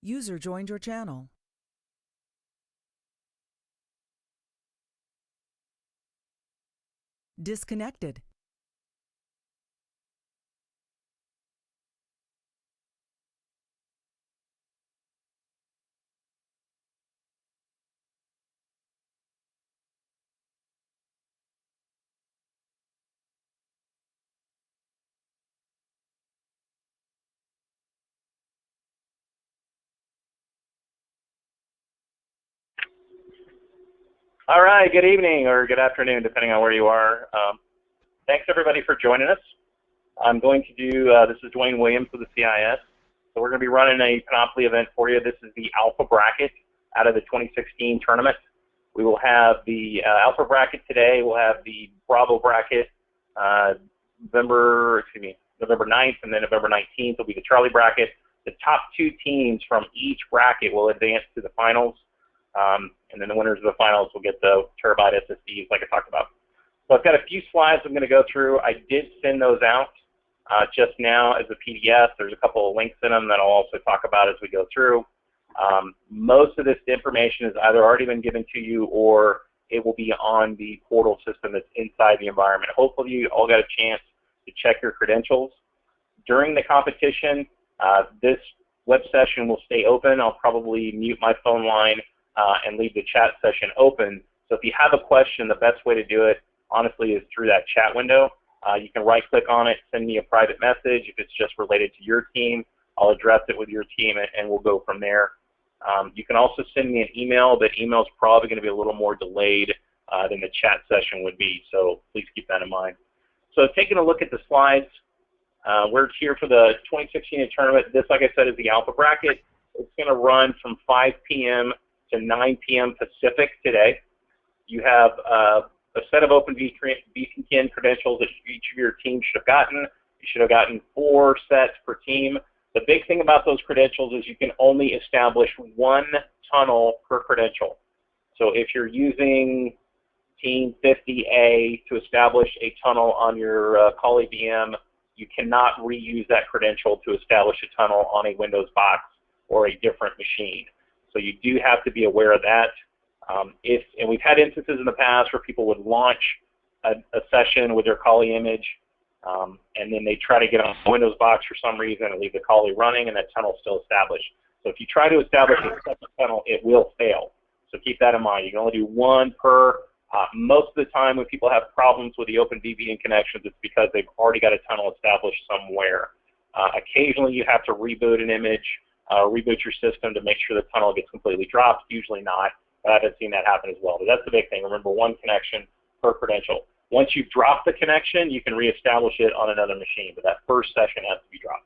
User joined your channel. Disconnected. All right, good evening or good afternoon, depending on where you are. Thanks everybody for joining us. I'm going to do, this is Dwayne Williams with the CIS. So we're going to be running a Panoply event for you. This is the Alpha Bracket out of the 2016 tournament. We will have the Alpha Bracket today. We'll have the Bravo Bracket November 9th, and then November 19th will be the Charlie Bracket. The top two teams from each bracket will advance to the finals. And then the winners of the finals will get the terabyte SSDs like I talked about. So I've got a few slides I'm going to go through. I did send those out just now as a PDF. There's a couple of links in them that I'll also talk about as we go through. Most of this information has either already been given to you or it will be on the portal system that's inside the environment. Hopefully you all got a chance to check your credentials. During the competition, this web session will stay open. I'll probably mute my phone line and leave the chat session open. So if you have a question, the best way to do it, honestly, is through that chat window. You can right-click on it, send me a private message. If it's just related to your team, I'll address it with your team, and we'll go from there. You can also send me an email, but email is probably going to be a little more delayed than the chat session would be, so please keep that in mind. So taking a look at the slides, we're here for the 2016 tournament. This, like I said, is the Alpha Bracket. It's going to run from 5 p.m. to 9 p.m. Pacific today. You have a set of open vPN credentials that each of your teams should have gotten. You should have gotten 4 sets per team. The big thing about those credentials is you can only establish 1 tunnel per credential. So if you're using Team 50A to establish a tunnel on your Kali VM, you cannot reuse that credential to establish a tunnel on a Windows box or a different machine. So you do have to be aware of that. And we've had instances in the past where people would launch a session with their Kali image, and then they try to get on a Windows box for some reason and leave the Kali running, and that tunnel is still established. So if you try to establish a second tunnel, it will fail. So keep that in mind. You can only do 1 per. Most of the time when people have problems with the open VPN connections, it's because they've already got a tunnel established somewhere. Occasionally you have to reboot an image, reboot your system to make sure the tunnel gets completely dropped. Usually not, but I haven't seen that happen as well. But that's the big thing. Remember, 1 connection per credential. Once you've dropped the connection, you can reestablish it on another machine, but that first session has to be dropped.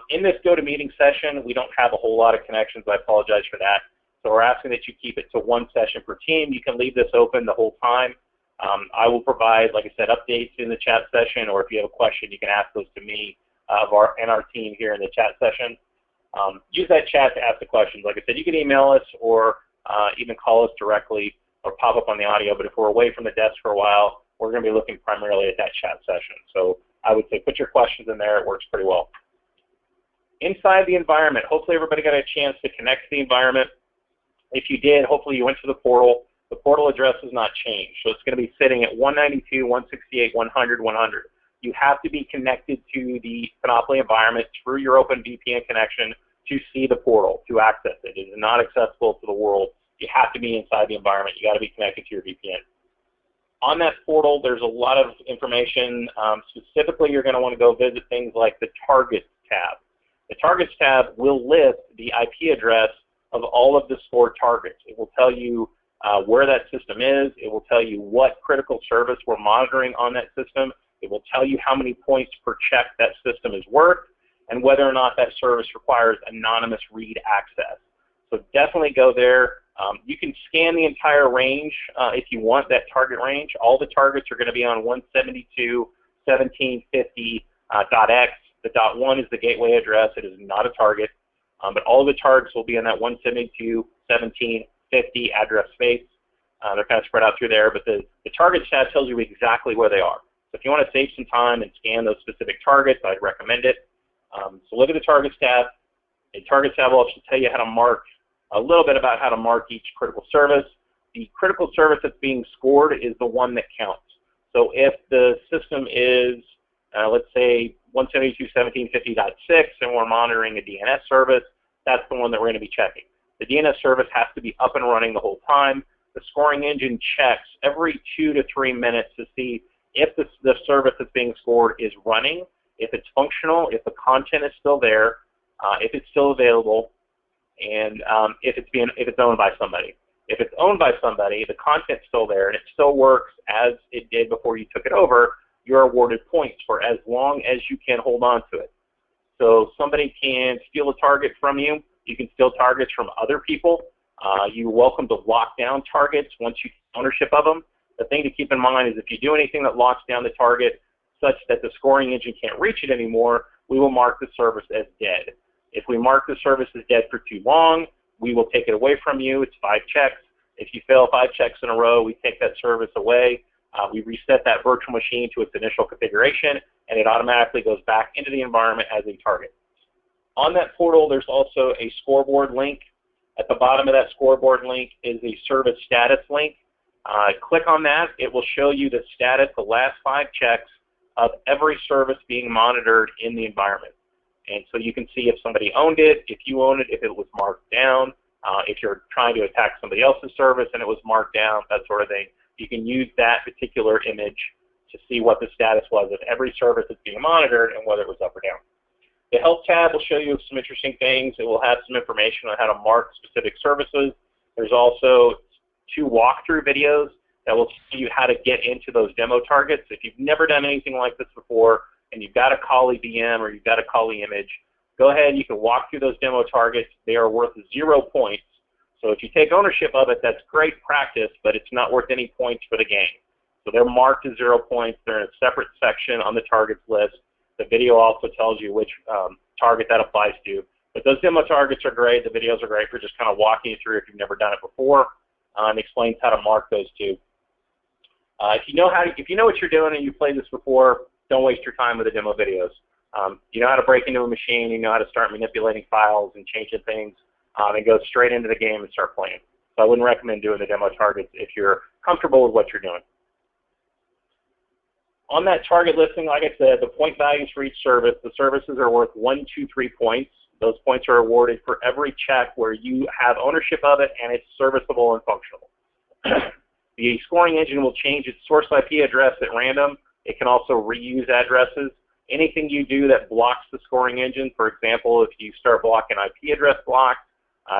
In this GoToMeeting session, we don't have a whole lot of connections. I apologize for that. So we're asking that you keep it to 1 session per team. You can leave this open the whole time. I will provide, like I said, updates in the chat session, or if you have a question, you can ask those to me and our team here in the chat session. Use that chat to ask the questions. Like I said, you can email us or even call us directly or pop up on the audio, but if we're away from the desk for a while, we're going to be looking primarily at that chat session. So I would say put your questions in there. It works pretty well. Inside the environment, hopefully everybody got a chance to connect to the environment. If you did, hopefully you went to the portal. The portal address has not changed, so it's going to be sitting at 192.168.100.100. You have to be connected to the Panoply environment through your open VPN connection to see the portal, to access it. It is not accessible to the world. You have to be inside the environment. You got to be connected to your VPN. On that portal, there's a lot of information. Specifically, you're going to want to go visit things like the Targets tab. The Targets tab will list the IP address of all of the stored targets. It will tell you where that system is. It will tell you what critical service we're monitoring on that system. It will tell you how many points per check that system is worth and whether or not that service requires anonymous read access. So definitely go there. You can scan the entire range if you want that target range. All the targets are going to be on 172.1750.x. The .1 is the gateway address. It is not a target. But all of the targets will be in that 172.1750 address space. They're kind of spread out through there, but the targets tab tells you exactly where they are. So if you want to save some time and scan those specific targets, I'd recommend it. So look at the Targets tab. A target tab will also tell you how to mark, a little bit about how to mark each critical service. The critical service that's being scored is the one that counts. So if the system is, let's say, 172.17.50.6, and we're monitoring a DNS service, that's the one that we're going to be checking. The DNS service has to be up and running the whole time. The scoring engine checks every 2 to 3 minutes to see if the service that's being scored is running, if it's functional, if the content is still there, if it's still available, and if it's owned by somebody. If it's owned by somebody, the content's still there, and it still works as it did before you took it over, you're awarded points for as long as you can hold on to it. So somebody can steal a target from you. You can steal targets from other people. You're welcome to lock down targets once you take ownership of them. The thing to keep in mind is if you do anything that locks down the target such that the scoring engine can't reach it anymore, we will mark the service as dead. If we mark the service as dead for too long, we will take it away from you. It's 5 checks. If you fail 5 checks in a row, we take that service away. We reset that virtual machine to its initial configuration, and it automatically goes back into the environment as a target. On that portal, there's also a scoreboard link. At the bottom of that scoreboard link is a service status link. Click on that. It will show you the status, the last 5 checks of every service being monitored in the environment. And so you can see if somebody owned it, if you own it, if it was marked down, if you're trying to attack somebody else's service and it was marked down, that sort of thing. You can use that particular image to see what the status was of every service that's being monitored and whether it was up or down. The Help tab will show you some interesting things. It will have some information on how to mark specific services. There's also 2 walkthrough videos that will show you how to get into those demo targets. If you've never done anything like this before and you've got a Kali VM or you've got a Kali image, go ahead, you can walk through those demo targets. They are worth 0 points. So if you take ownership of it, that's great practice, but it's not worth any points for the game. So they're marked as 0 points. They're in a separate section on the targets list. The video also tells you which target that applies to. But those demo targets are great. The videos are great for just kind of walking you through if you've never done it before, and explains how to mark those too. If you know what you're doing and you've played this before, don't waste your time with the demo videos. You know how to break into a machine, you know how to start manipulating files and changing things, and go straight into the game and start playing. So I wouldn't recommend doing the demo targets if you're comfortable with what you're doing. On that target listing, like I said, the point values for each service, the services are worth 1, 2, 3 points. Those points are awarded for every check where you have ownership of it and it's serviceable and functional. The scoring engine will change its source IP address at random. It can also reuse addresses. Anything you do that blocks the scoring engine, for example, if you start blocking IP address blocks,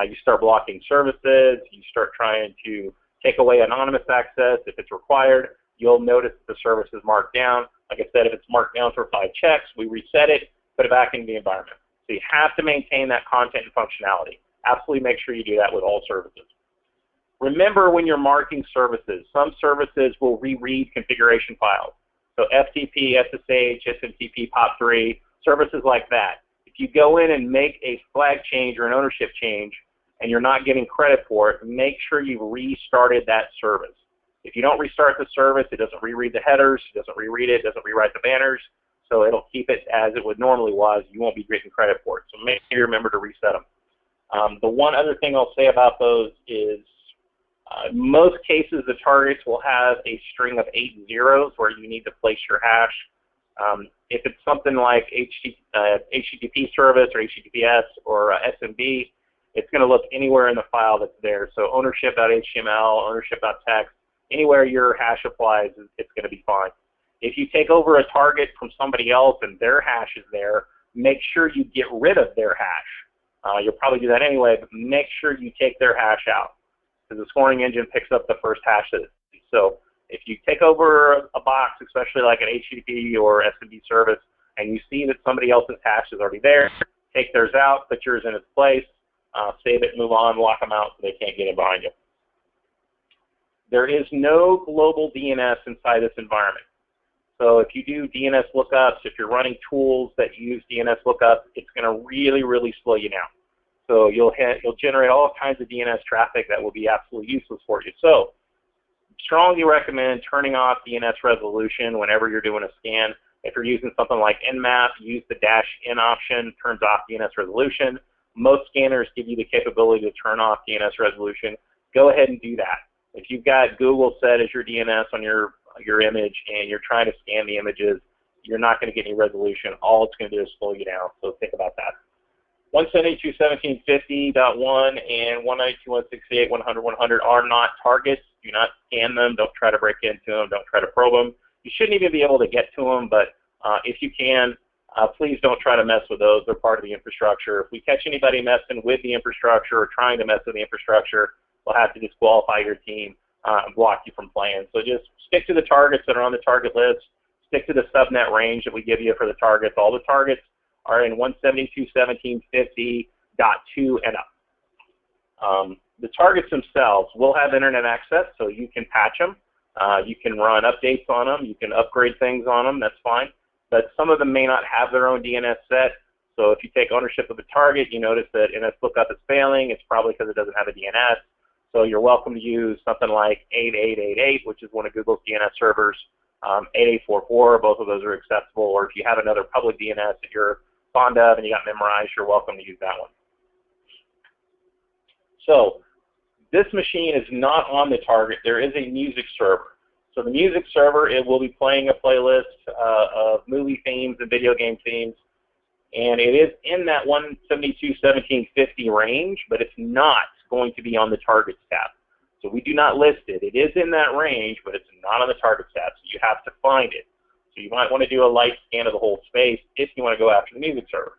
you start blocking services, you start trying to take away anonymous access if it's required, you'll notice that the service is marked down. Like I said, if it's marked down for 5 checks, we reset it, put it back into the environment. So you have to maintain that content and functionality. Absolutely make sure you do that with all services. Remember when you're marking services, some services will reread configuration files. So FTP, SSH, SMTP, POP3, services like that. If you go in and make a flag change or an ownership change and you're not getting credit for it, make sure you've restarted that service. If you don't restart the service, it doesn't reread the headers, it doesn't reread it, doesn't rewrite the banners, so it'll keep it as it would normally was. You won't be getting credit for it. So make sure you remember to reset them. The one other thing I'll say about those is most cases the targets will have a string of 8 zeros where you need to place your hash. If it's something like HTTP service or HTTPS or SMB, it's going to look anywhere in the file that's there. So ownership.html, ownership.txt, anywhere your hash applies, it's going to be fine. If you take over a target from somebody else and their hash is there, make sure you get rid of their hash. You'll probably do that anyway, but make sure you take their hash out, because the scoring engine picks up the first hash that it sees. So if you take over a box, especially like an HTTP or SMB service, and you see that somebody else's hash is already there, take theirs out, put yours in its place, save it, move on, lock them out so they can't get in behind you. There is no global DNS inside this environment. So if you do DNS lookups, if you're running tools that use DNS lookups, it's going to really, really slow you down. So you'll generate all kinds of DNS traffic that will be absolutely useless for you. So strongly recommend turning off DNS resolution whenever you're doing a scan. If you're using something like Nmap, use the -N option, turns off DNS resolution. Most scanners give you the capability to turn off DNS resolution. Go ahead and do that. If you've got Google set as your DNS on your image and you're trying to scan the images, you're not going to get any resolution. All it's going to do is slow you down, so think about that. 172.1750.1 and 192.168.100.100 are not targets. Do not scan them. Don't try to break into them. Don't try to probe them. You shouldn't even be able to get to them, but if you can, please don't try to mess with those. They're part of the infrastructure. If we catch anybody messing with the infrastructure or trying to mess with the infrastructure, we'll have to disqualify your team and block you from playing. So just stick to the targets that are on the target list. Stick to the subnet range that we give you for the targets. All the targets are in 172.1750.2 and up. The targets themselves will have internet access, so you can patch them. You can run updates on them. You can upgrade things on them. That's fine. But some of them may not have their own DNS set. So if you take ownership of a target, you notice that NS lookup is failing. It's probably because it doesn't have a DNS. So you're welcome to use something like 8888, which is one of Google's DNS servers. 8844, both of those are accessible. Or if you have another public DNS that you're fond of and you got memorized, you're welcome to use that one. So this machine is not on the target. There is a music server. So the music server, it will be playing a playlist of movie themes and video game themes. And it is in that 172.1750 range, but it's not going to be on the targets tab. So we do not list it. It is in that range, but it's not on the targets tab, so you have to find it. So you might want to do a light scan of the whole space if you want to go after the music server.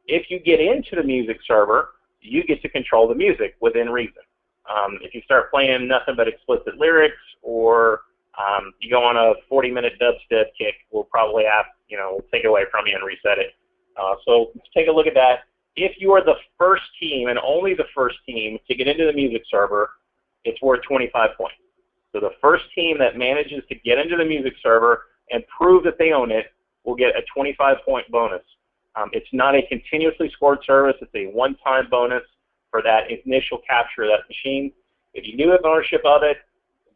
If you get into the music server, you get to control the music within reason. If you start playing nothing but explicit lyrics, or you go on a 40-minute dubstep kick, we'll probably have, we'll take it away from you and reset it. So let's take a look at that. If you are the first team, and only the first team, to get into the music server, it's worth 25 points. So the first team that manages to get into the music server and prove that they own it will get a 25-point bonus. It's not a continuously scored service. It's a one-time bonus for that initial capture of that machine. If you do have ownership of it,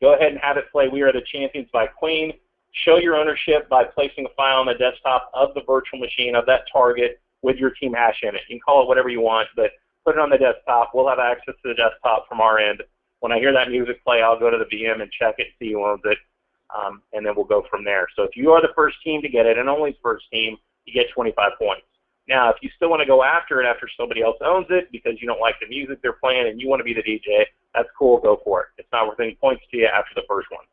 go ahead and have it play We Are the Champions by Queen. Show your ownership by placing a file on the desktop of the virtual machine of that target with your team hash in it. You can call it whatever you want, but put it on the desktop. We'll have access to the desktop from our end. When I hear that music play, I'll go to the VM and check it, see who owns it, and then we'll go from there. So if you are the first team to get it, and only the first team, you get 25 points. Now, if you still want to go after it after somebody else owns it because you don't like the music they're playing and you want to be the DJ, that's cool, go for it. It's not worth any points to you after the first one.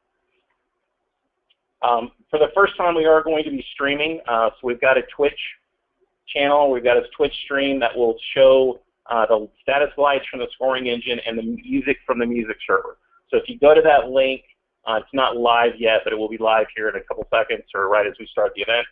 For the first time, we are going to be streaming. So we've got a Twitch channel. We've got a Twitch stream that will show the status lights from the scoring engine and the music from the music server. So if you go to that link, it's not live yet, but it will be live here in a couple seconds or right as we start the event.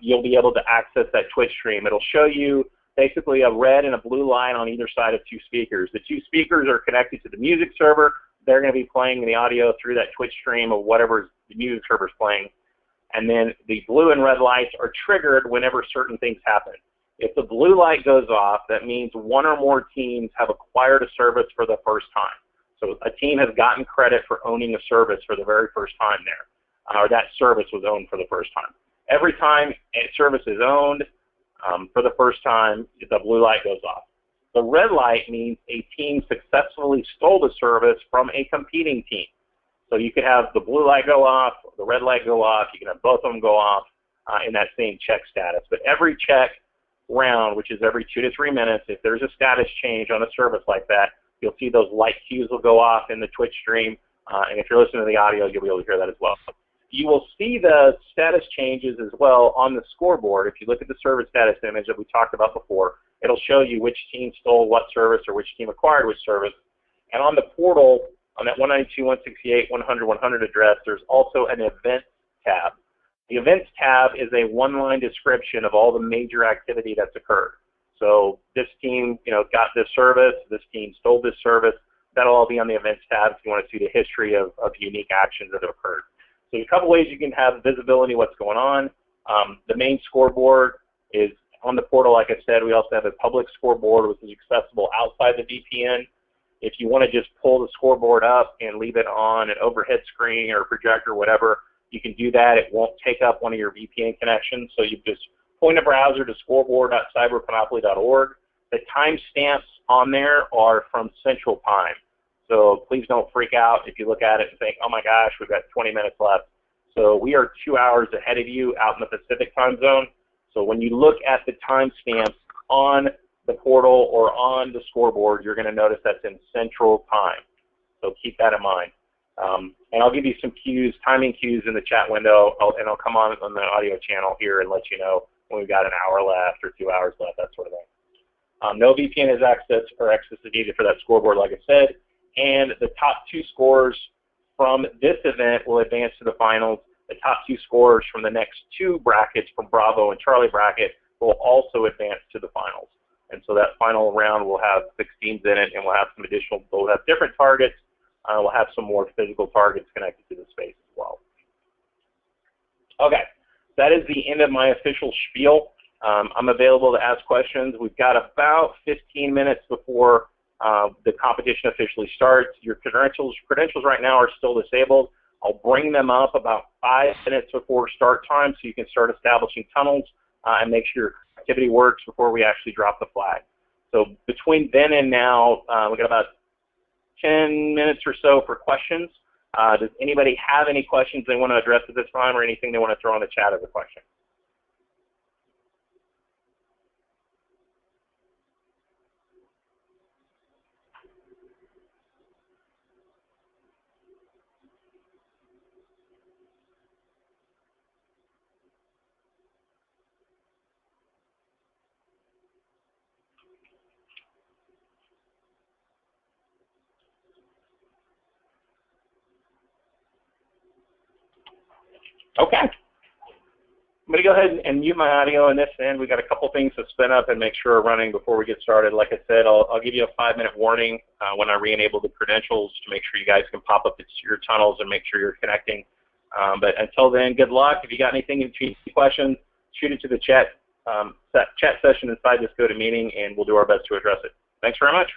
You'll be able to access that Twitch stream. It'll show you basically a red and a blue line on either side of two speakers. The two speakers are connected to the music server. They're going to be playing the audio through that Twitch stream of whatever the music server is playing. And then the blue and red lights are triggered whenever certain things happen. If the blue light goes off, that means one or more teams have acquired a service for the first time. So a team has gotten credit for owning a service for the very first time there, or that service was owned for the first time. Every time a service is owned for the first time, the blue light goes off. The red light means a team successfully stole the service from a competing team. So you could have the blue light go off, the red light go off, you can have both of them go off in that same check status. But every check round, which is every 2 to 3 minutes, if there's a status change on a service like that, you'll see those light cues will go off in the Twitch stream. And if you're listening to the audio, you'll be able to hear that as well. You will see the status changes as well on the scoreboard. If you look at the service status image that we talked about before, it'll show you which team stole what service or which team acquired which service. And on the portal, on that 192.168.100.100 address, there's also an events tab. The events tab is a one-line description of all the major activity that's occurred. So this team, got this service, this team stole this service. That'll all be on the events tab if you want to see the history of unique actions that have occurred. So a couple ways you can have visibility of what's going on. The main scoreboard is on the portal, like I said. We also have a public scoreboard, which is accessible outside the VPN. If you want to just pull the scoreboard up and leave it on an overhead screen or projector or whatever, you can do that. It won't take up one of your VPN connections. So you just point a browser to scoreboard.cyberpanoply.org. The timestamps on there are from Central Time. So please don't freak out if you look at it and think, oh my gosh, we've got 20 minutes left. So we are 2 hours ahead of you out in the Pacific time zone. So when you look at the timestamps on the portal or on the scoreboard, you're going to notice that's in Central Time. So keep that in mind. And I'll give you some cues, timing cues in the chat window, and I'll come on the audio channel here and let you know when we've got an hour left or 2 hours left, that sort of thing. No VPN has access is needed for that scoreboard, like I said. And the top 2 scores from this event will advance to the finals. The top 2 scores from the next 2 brackets from Bravo and Charlie bracket will also advance to the finals. And so that final round will have 6 teams in it, and we'll have some additional, we'll have different targets. We'll have some more physical targets connected to the space as well. Okay, that is the end of my official spiel. I'm available to ask questions. We've got about 15 minutes before the competition officially starts. Your credentials right now are still disabled. I'll bring them up about 5 minutes before start time so you can start establishing tunnels and make sure your activity works before we actually drop the flag. So between then and now, we've got about 10 minutes or so for questions. Does anybody have any questions they want to address at this time or anything they want to throw in the chat as a question? Okay. I'm going to go ahead and mute my audio on this end. We've got a couple things to spin up and make sure we're running before we get started. Like I said, I'll give you a 5-minute warning when I re-enable the credentials to make sure you guys can pop up your tunnels and make sure you're connecting. But until then, good luck. If you got anything in between questions, shoot it to the chat session inside this GoToMeeting, and we'll do our best to address it. Thanks very much.